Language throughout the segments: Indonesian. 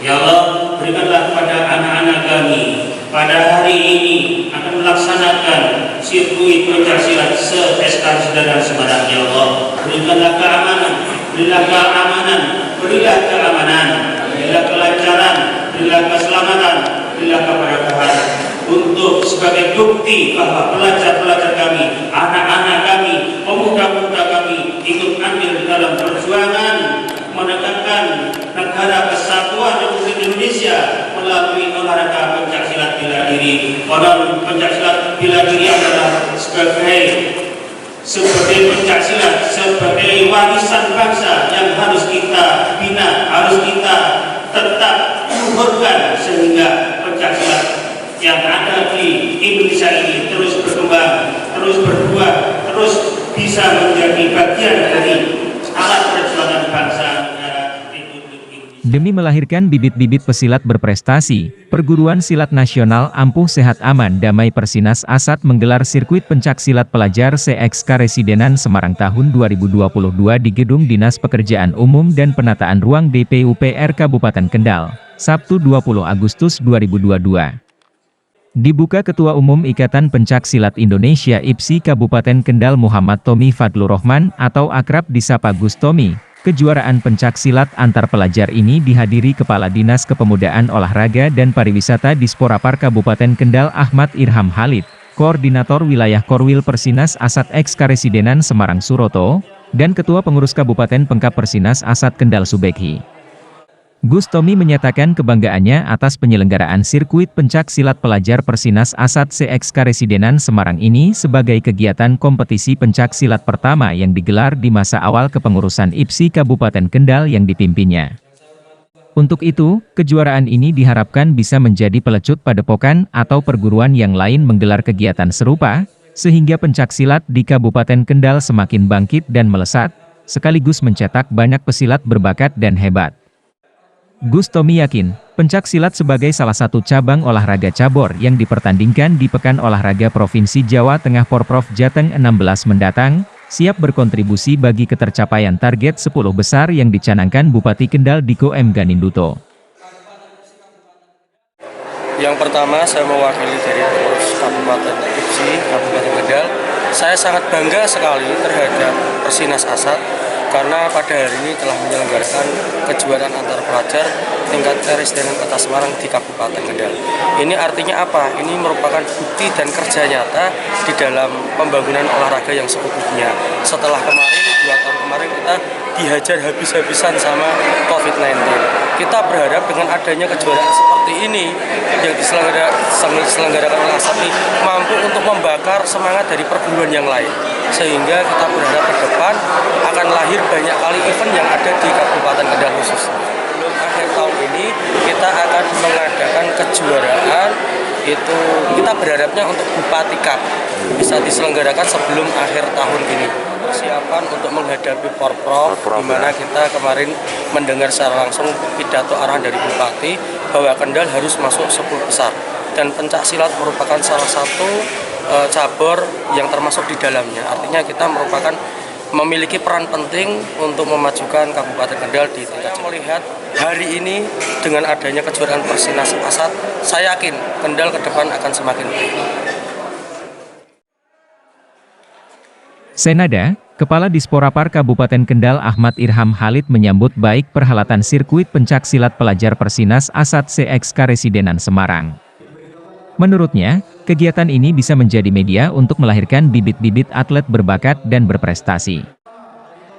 Ya Allah, berikanlah kepada anak-anak kami pada hari ini akan melaksanakan sirkuit pencaksilat se-SKResidenan Semarang. Ya Allah, berikanlah keamanan, berilah keamanan, berilah keamanan, berilah kelancaran, berilah keselamatan, berilah keberkahan untuk sebagai bukti bahwa pelajar-pelajar kami, anak-anak kami, pemuda-pemuda kami ikut andil di dalam perjuangan menegakkan negara kesatuan Republik Indonesia melalui olahraga pencaksilat bela diri. Padahal pencaksilat bela diri adalah sebagai pencaksilat, sebagai warisan bangsa yang harus kita bina, harus kita tetap luhurkan sehingga pencaksilat yang ada di Indonesia ini terus berkembang, terus berbuah, terus bisa menjadi bagian dari alat perjuangan bangsa. Demi melahirkan bibit-bibit pesilat berprestasi, Perguruan Silat Nasional Ampuh Sehat Aman Damai Persinas Asat menggelar sirkuit pencaksilat pelajar se-SKResidenan Semarang tahun 2022 di Gedung Dinas Pekerjaan Umum dan Penataan Ruang DPUPR Kabupaten Kendal, Sabtu 20 Agustus 2022. Dibuka Ketua Umum Ikatan Pencaksilat Indonesia IPSI Kabupaten Kendal Muhammad Tommy Fadlur Rahman atau akrab disapa Gus Tommy. Kejuaraan pencaksilat antar pelajar ini dihadiri Kepala Dinas Kepemudaan Olahraga dan Pariwisata Disporapar Kabupaten Kendal Ahmad Irham Halid, Koordinator Wilayah Korwil Persinas Asat SKResidenan Semarang Suroto, dan Ketua Pengurus Kabupaten Pengkap Persinas Asat Kendal Subekhi. Gus Tommy menyatakan kebanggaannya atas penyelenggaraan sirkuit pencaksilat pelajar Persinas Asat se-SKResidenan Semarang ini sebagai kegiatan kompetisi pencaksilat pertama yang digelar di masa awal kepengurusan IPSI Kabupaten Kendal yang dipimpinnya. Untuk itu, kejuaraan ini diharapkan bisa menjadi pelecut padepokan atau perguruan yang lain menggelar kegiatan serupa, sehingga pencaksilat di Kabupaten Kendal semakin bangkit dan melesat, sekaligus mencetak banyak pesilat berbakat dan hebat. Gus Tommy yakin, pencaksilat sebagai salah satu cabang olahraga cabur yang dipertandingkan di Pekan Olahraga Provinsi Jawa Tengah Porprov Jateng 16 mendatang, siap berkontribusi bagi ketercapaian target 10 besar yang dicanangkan Bupati Kendal Diko M. Ganinduto. Yang pertama, saya mewakili dari pengurus Kabupaten IPSI Kabupaten Kendal. Saya sangat bangga sekali terhadap Persinas Asat karena pada hari ini telah menyelenggarakan kejuaraan antar pelajar tingkat Karesidenan Kota Semarang di Kabupaten Kendal. Ini artinya apa? Ini merupakan bukti dan kerja nyata di dalam pembangunan olahraga yang seutuhnya. Setelah kemarin, 2 tahun kemarin kita dihajar habis-habisan sama COVID-19. Kita berharap dengan adanya kejuaraan seperti ini yang diselenggarakan oleh ASAP mampu untuk membakar semangat dari perguruan yang lain. Sehingga kita berharap ke depan akan lahir banyak kali event yang ada di Kabupaten Kendal khusus. Sebelum akhir tahun ini kita akan mengadakan kejuaraan, itu kita berharapnya untuk Bupati Cup bisa diselenggarakan sebelum akhir tahun ini. Persiapan untuk menghadapi Porprov, di mana kita kemarin mendengar secara langsung pidato arahan dari Bupati bahwa Kendal harus masuk 10 besar dan pencaksilat merupakan salah satu cabur yang termasuk di dalamnya. Artinya kita merupakan memiliki peran penting untuk memajukan Kabupaten Kendal di tingkat. Saya melihat hari ini dengan adanya kejuaraan Persinas Asat, saya yakin Kendal ke depan akan semakin baik. Senada, Kepala Disporapar Kabupaten Kendal Ahmad Irham Halid menyambut baik perhelatan sirkuit pencaksilat pelajar Persinas Asat se-SKResidenan Semarang. Menurutnya, kegiatan ini bisa menjadi media untuk melahirkan bibit-bibit atlet berbakat dan berprestasi.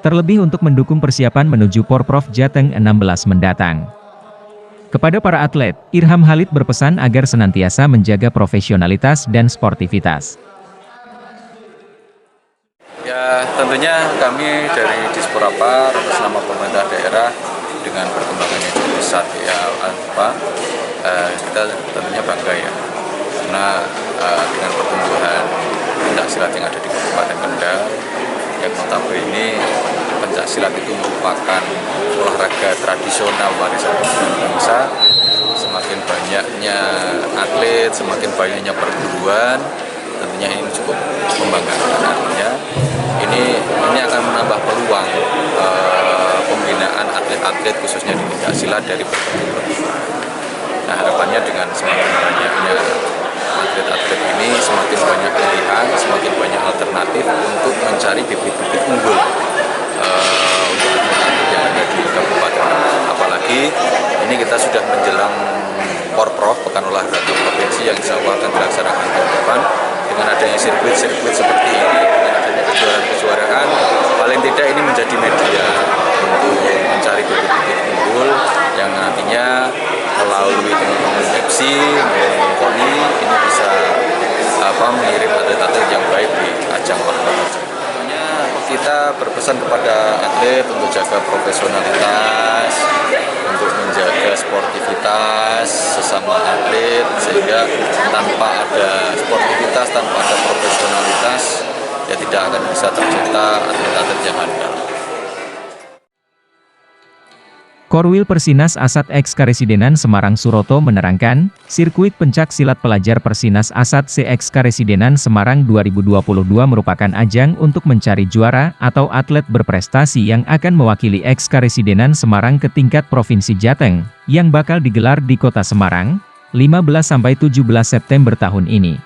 Terlebih untuk mendukung persiapan menuju Porprov Jateng 16 mendatang. Kepada para atlet, Irham Halid berpesan agar senantiasa menjaga profesionalitas dan sportivitas. Ya, tentunya kami dari Disporapar atas nama pemerintah daerah dengan perkembangannya cukup pesat ya, kita tentunya bangga ya, karena dengan pertumbuhan pencaksilat yang ada di Kabupaten Kendal, yang notabene pencaksilat itu merupakan olahraga tradisional warisan bangsa. Semakin banyaknya atlet, semakin banyaknya perguruan, tentunya ini cukup membanggakan. Artinya ini akan menambah peluang pembinaan atlet-atlet khususnya di pencaksilat dari berbagai provinsi. artinya dengan semakin banyaknya atlet-atlet ini, semakin banyak pilihan, semakin banyak alternatif untuk mencari bibit-bibit unggul untuk atlet-atlet yang ada di kabupaten. Apalagi ini kita sudah menjelang Porprov, Pekan Olahraga Provinsi, yang insya Allah akan dilaksanakan tahun depan. Dengan adanya sirkuit-sirkuit seperti ini, dengan adanya kejuaraan-kejuaraan, paling tidak ini menjadi media untuk mencari bibit-bibit unggul yang nantinya melalui teman-teman FC, teman-teman KONI, ini bisa mengirim atlet-atlet yang baik di ajang olahraga. Kita berpesan kepada atlet untuk jaga profesionalitas, untuk menjaga sportivitas sesama atlet, sehingga tanpa ada sportivitas, tanpa ada profesionalitas, ya tidak akan bisa tercipta atlet-atlet yang handal. Korwil Persinas Asat X Karesidenan Semarang Suroto menerangkan, sirkuit pencak silat pelajar Persinas Asat CX Karesidenan Semarang 2022 merupakan ajang untuk mencari juara atau atlet berprestasi yang akan mewakili X Karesidenan Semarang ke tingkat Provinsi Jateng, yang bakal digelar di Kota Semarang, 15–17 September tahun ini.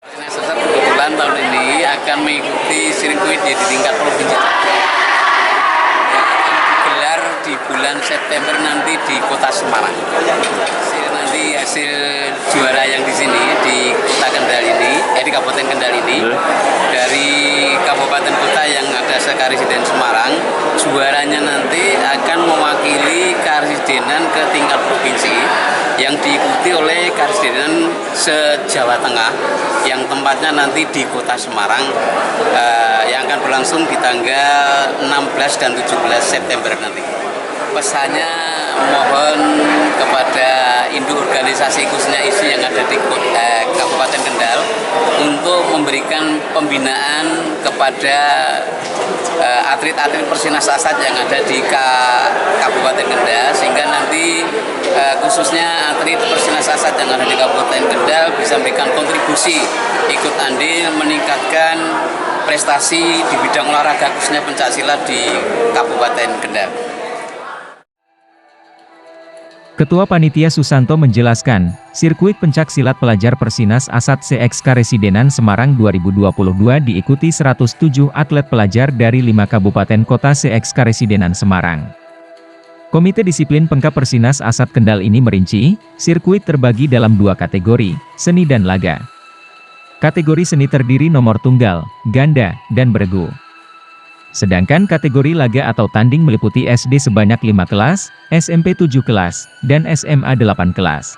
Persinas Asat kebetulan tahun ini akan mengikuti sirkuit di tingkat provinsi di bulan September nanti di Kota Semarang. Nanti hasil juara yang di sini di Kota Kendal ini, di Kabupaten Kendal ini, dari kabupaten kota yang ada sekaresidenan Semarang, juaranya nanti akan mewakili karesidenan ke tingkat provinsi yang diikuti oleh karesidenan se-Jawa Tengah yang tempatnya nanti di Kota Semarang, yang akan berlangsung di tanggal 16 dan 17 September nanti. Pesannya mohon kepada induk organisasi khususnya ISI yang ada di Kabupaten Kendal untuk memberikan pembinaan kepada atlet-atlet Persinas Asat yang ada di Kabupaten Kendal, sehingga nanti khususnya atlet Persinas Asat yang ada di Kabupaten Kendal bisa memberikan kontribusi ikut andil meningkatkan prestasi di bidang olahraga khususnya pencaksilat di Kabupaten Kendal. Ketua Panitia Susanto menjelaskan, sirkuit pencak silat pelajar Persinas Asat CX Karesidenan Semarang 2022 diikuti 107 atlet pelajar dari 5 kabupaten kota CX Karesidenan Semarang. Komite Disiplin Pengkap Persinas Asat Kendal ini merinci, sirkuit terbagi dalam 2 kategori, seni dan laga. Kategori seni terdiri nomor tunggal, ganda, dan beregu. Sedangkan kategori laga atau tanding meliputi SD sebanyak 5 kelas, SMP 7 kelas, dan SMA 8 kelas.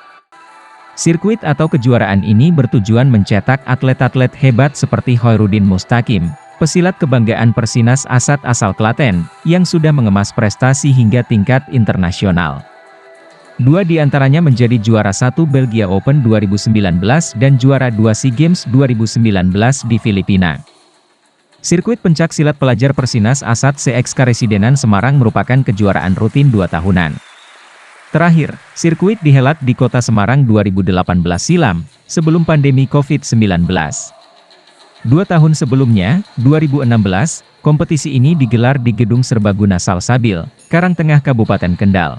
Sirkuit atau kejuaraan ini bertujuan mencetak atlet-atlet hebat seperti Hoirudin Mustaqim, pesilat kebanggaan Persinas Asat asal Klaten, yang sudah mengemas prestasi hingga tingkat internasional. 2 diantaranya menjadi juara 1 Belgia Open 2019 dan juara 2 SEA Games 2019 di Filipina. Sirkuit pencak silat pelajar Persinas Asat CX Karesidenan Semarang merupakan kejuaraan rutin 2 tahunan. Terakhir, sirkuit dihelat di Kota Semarang 2018 silam, sebelum pandemi COVID-19. 2 tahun sebelumnya, 2016, kompetisi ini digelar di Gedung Serbaguna Salsabil, Karangtengah Kabupaten Kendal.